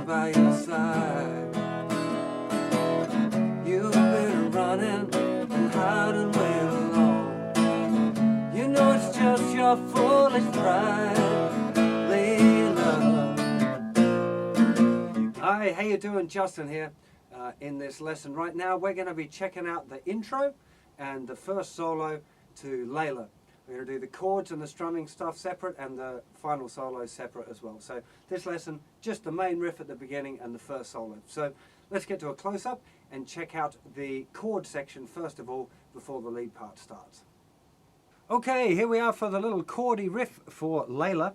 down by your side. You've been running and hiding way along. You know it's just your foolish pride, Layla. Hi, how you doing? Justin here. In this lesson right now we're going to be checking out the intro and the first solo to Layla. We're going to do the chords and the strumming stuff separate and the final solo separate as well. So this lesson, just the main riff at the beginning and the first solo. So let's get to a close-up and check out the chord section first of all before the lead part starts. Okay, here we are for the little chordy riff for Layla.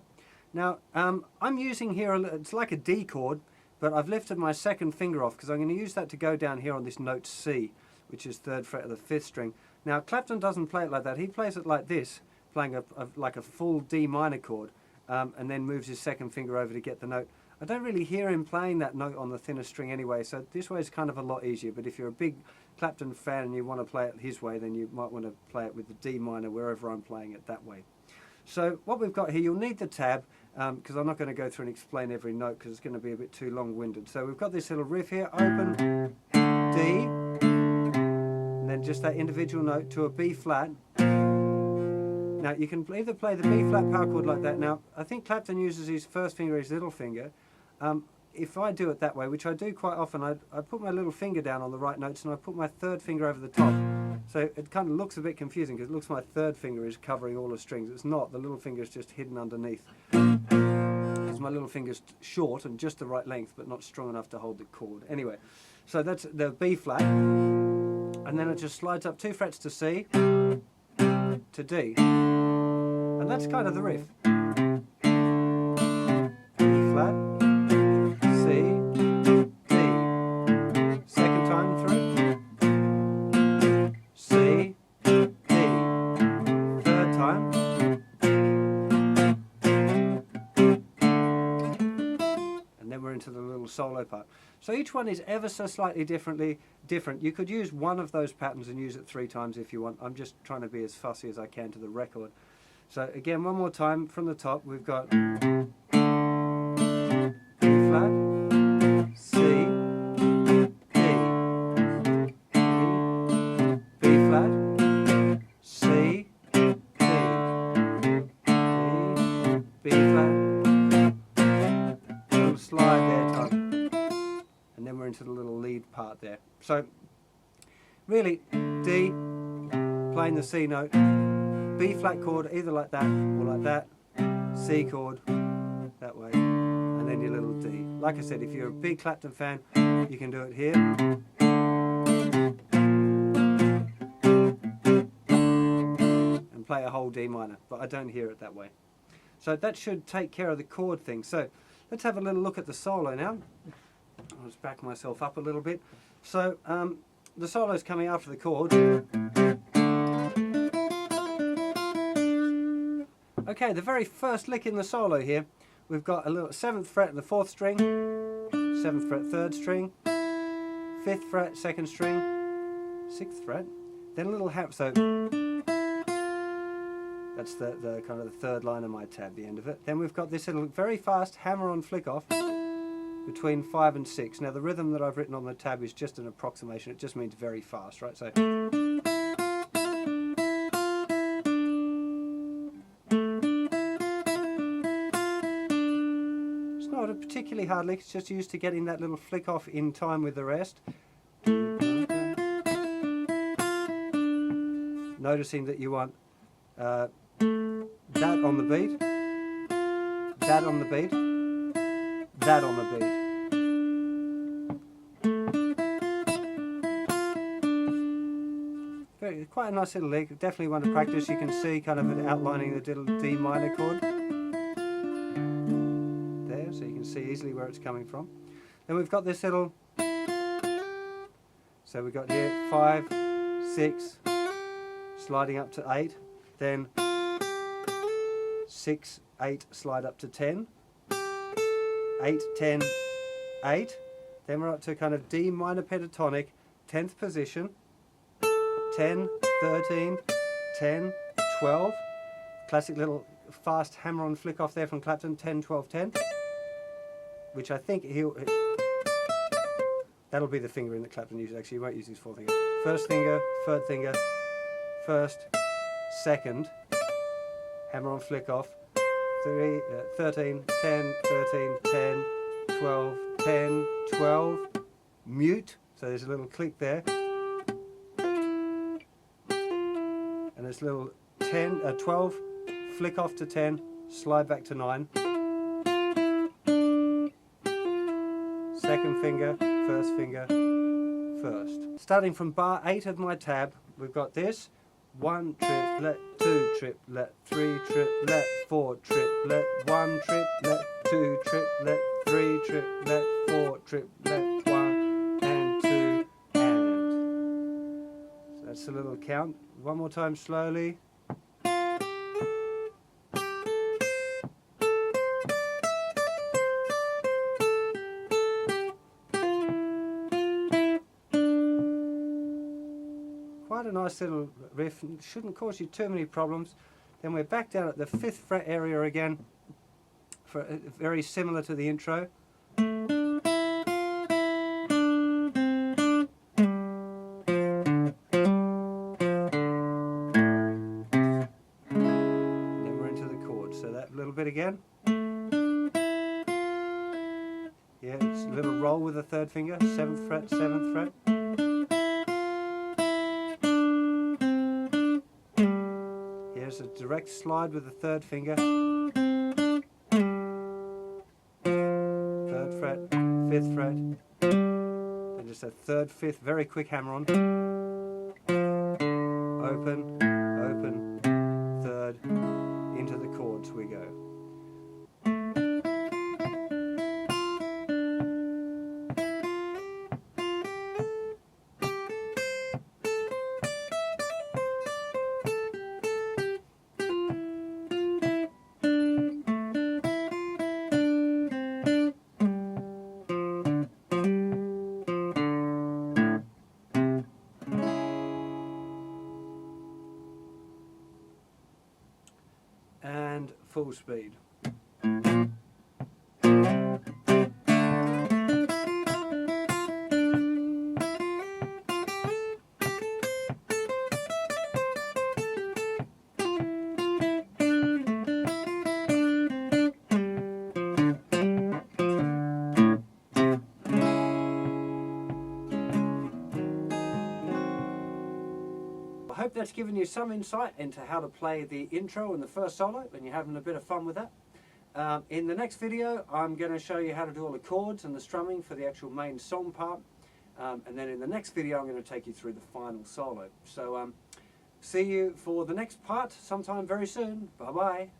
Now I'm using here, it's like a D chord, but I've lifted my second finger off because I'm going to use that to go down here on this note C, which is 3rd fret of the 5th string. Now Clapton doesn't play it like that. He plays it like this, playing like a full D minor chord, and then moves his second finger over to get the note. I don't really hear him playing that note on the thinner string anyway, so this way is kind of a lot easier. But if you're a big Clapton fan and you want to play it his way, then you might want to play it with the D minor wherever I'm playing it that way. So what we've got here, you'll need the tab, because I'm not going to go through and explain every note because it's going to be a bit too long-winded. So we've got this little riff here, open, D, and then just that individual note to a B flat. Now you can either play the B flat power chord like that. Now I think Clapton uses his first finger, his little finger. If I do it that way, which I do quite often, I put my little finger down on the right notes and I put my 3rd finger over the top. So it kind of looks a bit confusing because it looks my 3rd finger is covering all the strings. It's not, the little finger is just hidden underneath. Because my little finger's short and just the right length but not strong enough to hold the chord. Anyway, so that's the B flat. And then it just slides up 2 frets to C, to D. And that's kind of the riff. B flat, C, D. Second time through. C, D. 3rd time. And then we're into the little solo part. So each one is ever so slightly different. You could use one of those patterns and use it 3 times if you want. I'm just trying to be as fussy as I can to the record. So again, one more time from the top, we've got B flat, C, D, B flat, C, D, B flat, little slide there, Tom. And then we're into the little lead part there. So really, D, playing the C note, B flat chord either like that or like that, C chord that way, and then your little D. Like I said, if you're a big Clapton fan, you can do it here. And play a whole D minor, but I don't hear it that way. So that should take care of the chord thing. So let's have a little look at the solo now. I'll just back myself up a little bit. So the solo's coming after the chord. Okay, the very first lick in the solo here, we've got a little 7th fret in the 4th string, 7th fret 3rd string, 5th fret 2nd string, 6th fret, then a little hammer. So that's the kind of the 3rd line of my tab, the end of it. Then we've got this little very fast hammer-on flick-off between 5 and 6. Now the rhythm that I've written on the tab is just an approximation. It just means very fast, right? So not a particularly hard lick, it's just used to getting that little flick off in time with the rest. Noticing that you want that on the beat, that on the beat, that on the beat. Quite a nice little lick, definitely one to practice. You can see kind of it outlining the little D minor chord. So you can see easily where it's coming from. Then we've got this little, so we've got here 5, 6, sliding up to 8, then 6, 8, slide up to 10, 8, 10, 8, then we're up to kind of D minor pentatonic, 10th position, 10, 13, 10, 12, classic little fast hammer-on flick off there from Clapton, 10, 12, 10. which I think that'll be the finger in that Clapton uses. Actually, he won't use his fourth finger. First finger, third finger, first, second, hammer on flick off, 13, 10, 13, 10, 12, 10, 12, mute, so there's a little click there, and there's a little 12, flick off to 10, slide back to 9, second finger, first finger, first. Starting from bar 8 of my tab, we've got this, 1 triplet, 2 triplet, 3 triplet, 4 triplet, 1 triplet, 2 triplet, 3 triplet, 4 triplet, 1 and 2 and. So that's a little count. One more time slowly. Quite a nice little riff, shouldn't cause you too many problems. Then we're back down at the 5th fret area again, for very similar to the intro. Then we're into the chords, so that little bit again. Yeah, it's a little roll with the 3rd finger, 7th fret, 7th fret. Here's a direct slide with the 3rd finger. 3rd fret, 5th fret. And just a 3rd, 5th, very quick hammer on. Open, open, 3rd, into the chords we go. And full speed. I hope that's given you some insight into how to play the intro and the first solo, and you're having a bit of fun with that. In the next video, I'm going to show you how to do all the chords and the strumming for the actual main song part. And then in the next video, I'm going to take you through the final solo. So see you for the next part sometime very soon. Bye-bye.